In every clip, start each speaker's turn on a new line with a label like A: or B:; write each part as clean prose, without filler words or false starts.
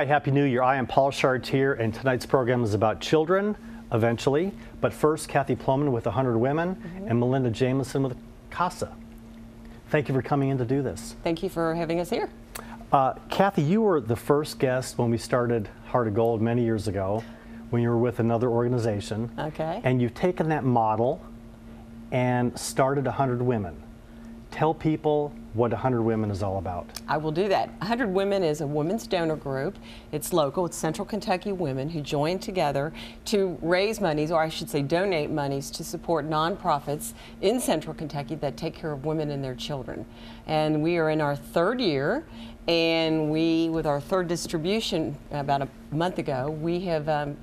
A: Hi, Happy New Year. I am Paul Chartier, and tonight's program is about children, eventually. But first, Kathy Plowman with 100 Women and Melinda Jamison with C.A.S.A. Thank you for coming in to do this.
B: Thank you for having us here.
A: Kathy, you were the first guest when we started Heart of Gold many years ago, when you were with another organization.
B: Okay.
A: And you've taken that model and started 100 Women. Tell people what 100 Women is all about.
B: I will do that. 100 Women is a women's donor group. It's local. It's Central Kentucky women who join together to raise monies, or I should say donate monies, to support nonprofits in Central Kentucky that take care of women and their children. And we are in our third year, and with our third distribution about a month ago, we have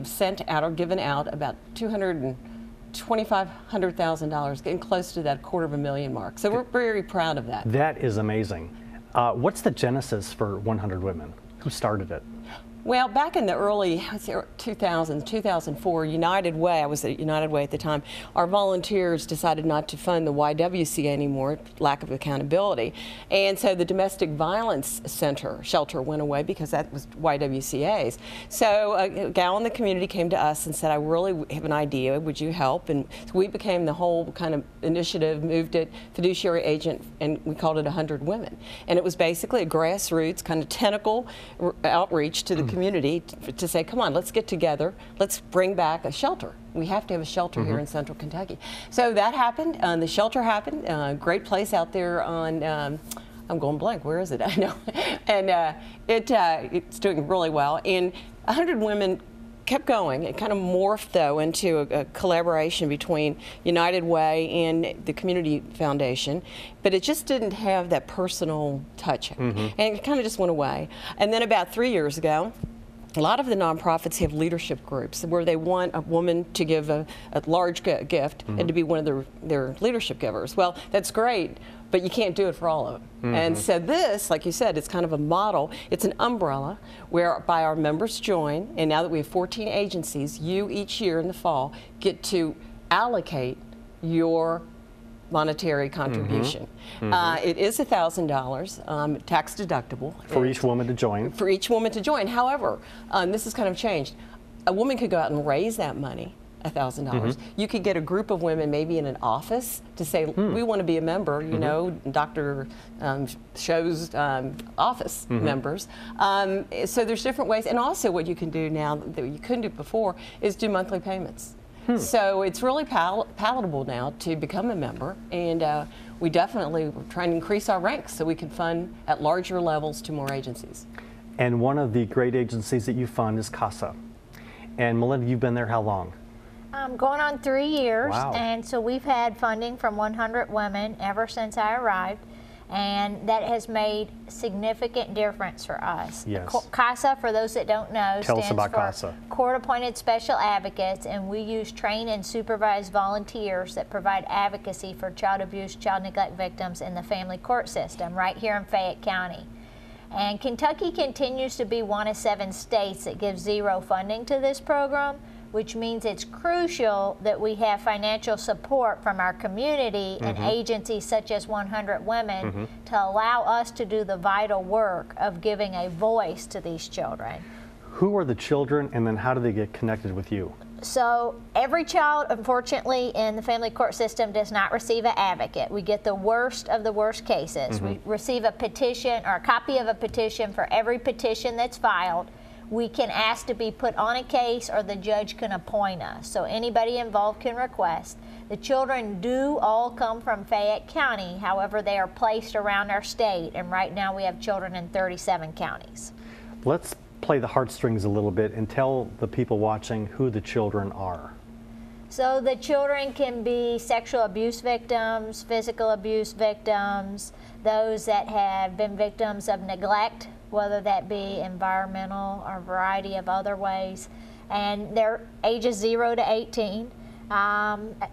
B: sent out or given out about $200,000, getting close to that $250,000 mark. So we're very proud of that.
A: That is amazing. What's the genesis for 100 Women? Who started it?
B: Well, back in the early 2000s, 2004, United Way, I was at United Way at the time, our volunteers decided not to fund the YWCA anymore, lack of accountability. And so the Domestic Violence shelter went away because that was YWCA's. So a gal in the community came to us and said, I really have an idea, would you help? And so we became the whole kind of initiative, moved it, fiduciary agent, and we called it 100 Women. And it was basically a grassroots kind of tentacle outreach to the community to say, come on, let's get together, let's bring back a shelter. We have to have a shelter here in Central Kentucky. So that happened, the shelter happened, great place out there on, I'm going blank, where is it? I know. And it's doing really well. And 100 Women kept going. It kind of morphed, though, into a collaboration between United Way and the Community Foundation, but it just didn't have that personal touch, and it kind of just went away. And then about 3 years ago, a lot of the nonprofits have leadership groups where they want a woman to give a large gift and to be one of their leadership givers. Well, that's great, but you can't do it for all of them. And so this, like you said, it's kind of a model. It's an umbrella whereby our members join, and now that we have 14 agencies, you each year in the fall get to allocate your monetary contribution. It is $1,000, tax deductible.
A: For each woman to join.
B: For each woman to join. However, this has kind of changed. A woman could go out and raise that money, $1,000. You could get a group of women maybe in an office to say, we want to be a member, you know, Dr. Show's office members. So there's different ways. And also what you can do now that you couldn't do before is do monthly payments. So it's really palatable now to become a member, and we definitely are trying to increase our ranks so we can fund at larger levels to more agencies.
A: And one of the great agencies that you fund is C.A.S.A. And Melinda, you've been there how long?
C: Going on 3 years,
A: Wow.
C: And so we've had funding from 100 Women ever since I arrived, and that has made significant difference for us.
A: Yes.
C: C.A.S.A, for those that don't know,
A: Tell us
C: stands
A: about
C: for
A: C.A.S.A.
C: Court-Appointed Special Advocates, and we use trained and supervised volunteers that provide advocacy for child abuse, child neglect victims in the family court system right here in Fayette County. And Kentucky continues to be one of 7 states that give zero funding to this program, which means it's crucial that we have financial support from our community and agencies such as 100 Women to allow us to do the vital work of giving a voice to these children.
A: Who are the children, and then how do they get connected with you?
C: So every child, unfortunately, in the family court system does not receive an advocate. We get the worst of the worst cases. We receive a petition or a copy of a petition for every petition that's filed. We can ask to be put on a case, or the judge can appoint us. So anybody involved can request. The children do all come from Fayette County. However, they are placed around our state, and right now we have children in 37 counties.
A: Let's play the heartstrings a little bit and tell the people watching who the children are.
C: So the children can be sexual abuse victims, physical abuse victims, those that have been victims of neglect, whether that be environmental or a variety of other ways, and they're ages 0 to 18.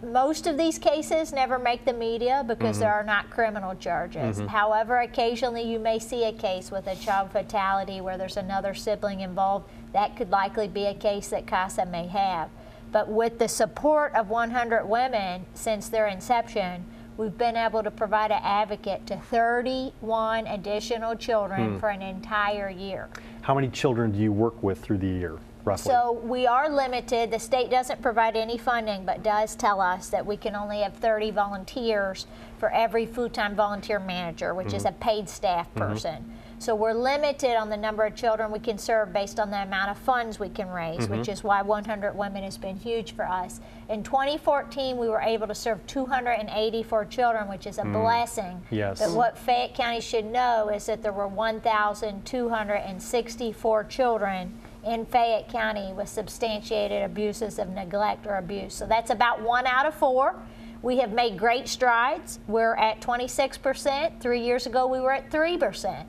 C: Most of these cases never make the media because there are not criminal charges. However, occasionally you may see a case with a child fatality where there's another sibling involved. That could likely be a case that C.A.S.A may have. But with the support of 100 Women since their inception, we've been able to provide an advocate to 31 additional children for an entire year.
A: How many children do you work with through the year, roughly?
C: So we are limited. The state doesn't provide any funding, but does tell us that we can only have 30 volunteers for every full-time volunteer manager, which is a paid staff person. So we're limited on the number of children we can serve based on the amount of funds we can raise, which is why 100 Women has been huge for us. In 2014, we were able to serve 284 children, which is a blessing.
A: Yes.
C: But what Fayette County should know is that there were 1,264 children in Fayette County with substantiated abuses of neglect or abuse. So that's about 1 out of 4. We have made great strides. We're at 26%. 3 years ago, we were at 3%.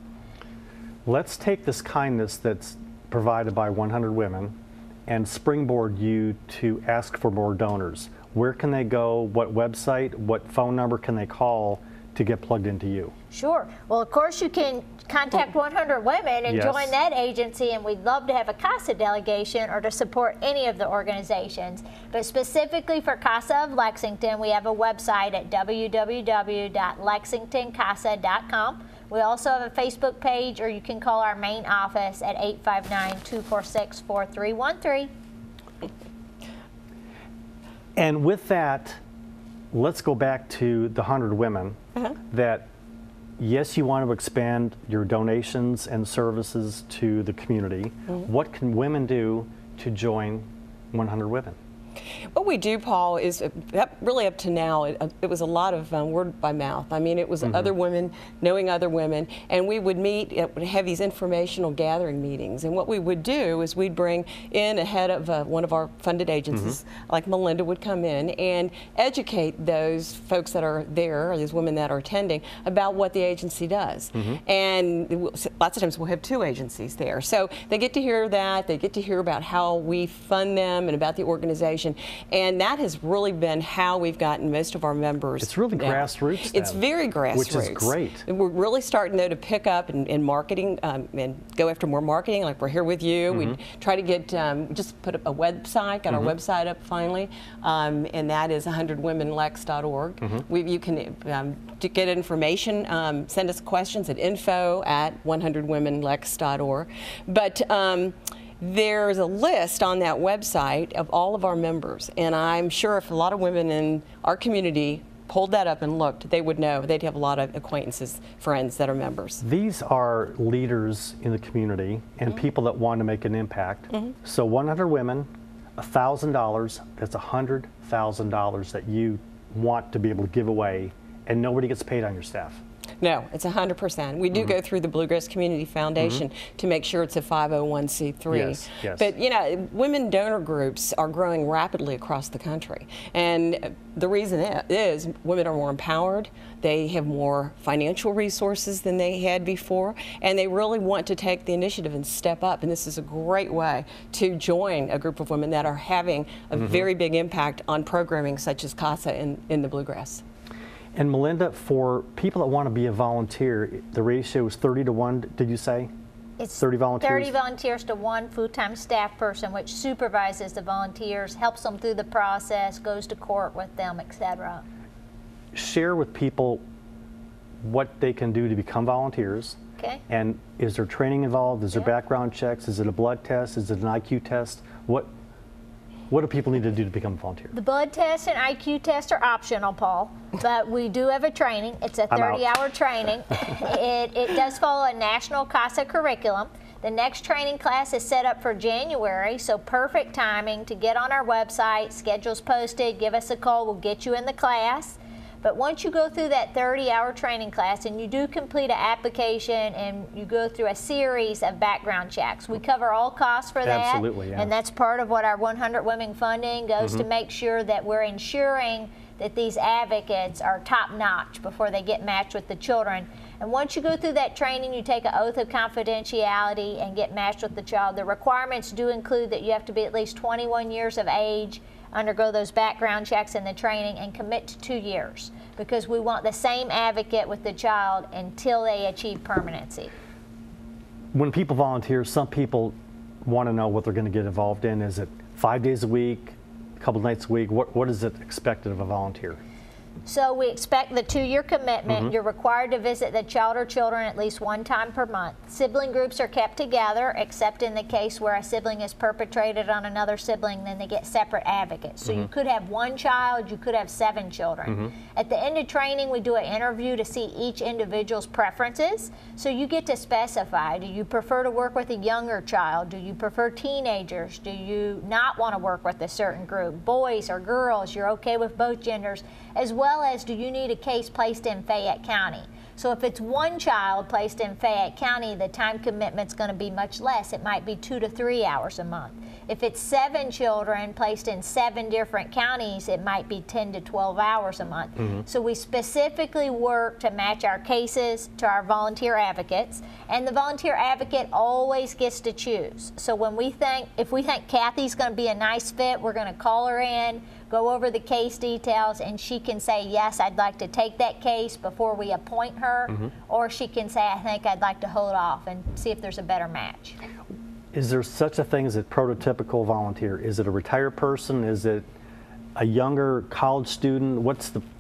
A: Let's take this kindness that's provided by 100 Women and springboard you to ask for more donors. Where can they go? What website? What phone number can they call to get plugged into you?
C: Sure. Well, of course, you can contact 100 Women and join that agency, and we'd love to have a C.A.S.A delegation or to support any of the organizations. But specifically for C.A.S.A of Lexington, we have a website at www.lexingtoncasa.com. We also have a Facebook page, or you can call our main office at 859-246-4313.
A: And with that, let's go back to the 100 Women that, yes, you want to expand your donations and services to the community. What can women do to join 100 Women?
B: What we do, Paul, is really up to now, it was a lot of word by mouth. I mean, it was other women knowing other women, and we would meet, would have these informational gathering meetings. And what we would do is we'd bring in a head of one of our funded agencies, like Melinda would come in and educate those folks that are there, or these women that are attending, about what the agency does. And lots of times we'll have 2 agencies there. So they get to hear that, they get to hear about how we fund them and about the organization. And that has really been how we've gotten most of our members.
A: It's really grassroots.
B: It's very grassroots.
A: Which is great.
B: And we're really starting, though, to pick up in marketing and go after more marketing. Like, we're here with you. We try to get, just put up a website, got our website up finally, and that is 100womenlex.org. You can to get information, send us questions at info@100womenlex.org. But there's a list on that website of all of our members, and I'm sure if a lot of women in our community pulled that up and looked, they would know. They'd have a lot of acquaintances, friends that are members.
A: These are leaders in the community and people that want to make an impact. So 100 Women, $1,000, that's $100,000 that you want to be able to give away, and nobody gets paid on your staff.
B: No, it's 100%. We do go through the Bluegrass Community Foundation to make sure it's a 501c3.
A: Yes, yes.
B: But, you know, women donor groups are growing rapidly across the country. And the reason is women are more empowered, they have more financial resources than they had before, and they really want to take the initiative and step up. And this is a great way to join a group of women that are having a very big impact on programming such as C.A.S.A in the Bluegrass.
A: And Melinda, for people that want to be a volunteer, the ratio is 30 to 1, did you say?
C: It's
A: 30 volunteers?
C: 30 volunteers to 1 full-time staff person, which supervises the volunteers, helps them through the process, goes to court with them, etc.
A: Share with people what they can do to become volunteers.
C: Okay.
A: And is there training involved? Is there background checks? Is it a blood test? Is it an IQ test? What do people need to do to become a volunteer?
C: The blood test and IQ test are optional, Paul, but we do have a training. It's a 30-hour training. It does follow a national C.A.S.A curriculum. The next training class is set up for January, so perfect timing to get on our website. Schedule's posted. Give us a call. We'll get you in the class. But once you go through that 30-hour training class and you do complete an application and you go through a series of background checks, we cover all costs for that.
A: Absolutely, yeah.
C: And that's part of what our 100 Women funding goes to make sure that we're ensuring that these advocates are top-notch before they get matched with the children. And once you go through that training, you take an oath of confidentiality and get matched with the child. The requirements do include that you have to be at least 21 years of age, undergo those background checks and the training, and commit to 2 years, because we want the same advocate with the child until they achieve permanency.
A: When people volunteer, some people want to know what they're going to get involved in. Is it 5 days a week, a couple nights a week? What is it expected of a volunteer?
C: So we expect the 2-year commitment. You're required to visit the child or children at least 1 time per month. Sibling groups are kept together, except in the case where a sibling is perpetrated on another sibling, then they get separate advocates. So you could have 1 child, you could have 7 children. At the end of training, we do an interview to see each individual's preferences. So you get to specify, do you prefer to work with a younger child? Do you prefer teenagers? Do you not want to work with a certain group? Boys or girls? You're okay with both genders? As well as, do you need a case placed in Fayette County? So if it's 1 child placed in Fayette County, the time commitment's going to be much less. It might be 2 to 3 hours a month. If it's 7 children placed in 7 different counties, it might be 10 to 12 hours a month. So we specifically work to match our cases to our volunteer advocates, and the volunteer advocate always gets to choose. So when if we think Kathy's going to be a nice fit, we're going to call her in, go over the case details, and she can say, yes, I'd like to take that case before we appoint her, or she can say, I think I'd like to hold off and see if there's a better match.
A: Is there such a thing as a prototypical volunteer? Is it a retired person? Is it a younger college student?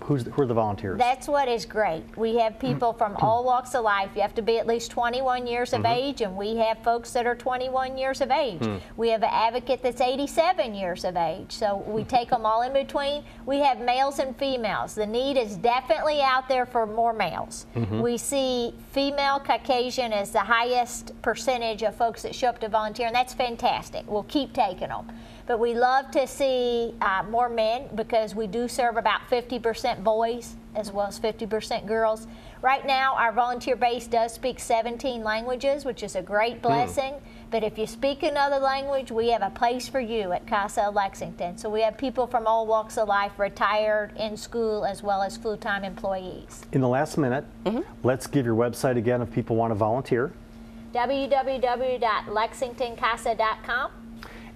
A: Who are the volunteers?
C: That's what is great. We have people from all walks of life. You have to be at least 21 years of age, and we have folks that are 21 years of age. We have an advocate that's 87 years of age, so we take them all in between. We have males and females. The need is definitely out there for more males. We see female Caucasian as the highest percentage of folks that show up to volunteer, and that's fantastic. We'll keep taking them. But we love to see more men, because we do serve about 50% boys as well as 50% girls. Right now, our volunteer base does speak 17 languages, which is a great blessing. But if you speak another language, we have a place for you at C.A.S.A. Lexington. So we have people from all walks of life, retired, in school, as well as full-time employees.
A: In the last minute, let's give your website again if people want to volunteer.
C: www.lexingtoncasa.com.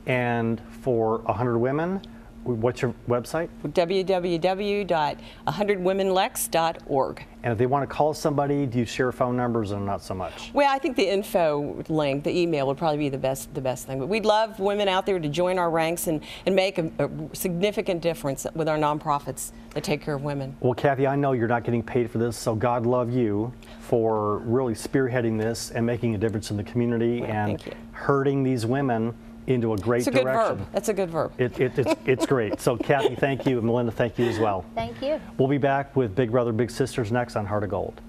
A: And for 100 Women, what's your website?
B: www.100womenlex.org.
A: And if they want to call somebody, do you share phone numbers or not so much?
B: Well, I think the info link, the email, would probably be the best thing. But we'd love women out there to join our ranks and make a significant difference with our nonprofits that take care of women.
A: Well, Kathy, I know you're not getting paid for this, so God love you for really spearheading this and making a difference in the community and hurting these women into a great direction.
B: It's a good verb. That's a good verb.
A: It's great. So Kathy, thank you. And Melinda, thank you as well.
C: Thank you.
A: We'll be back with Big Brother, Big Sisters next on Heart of Gold.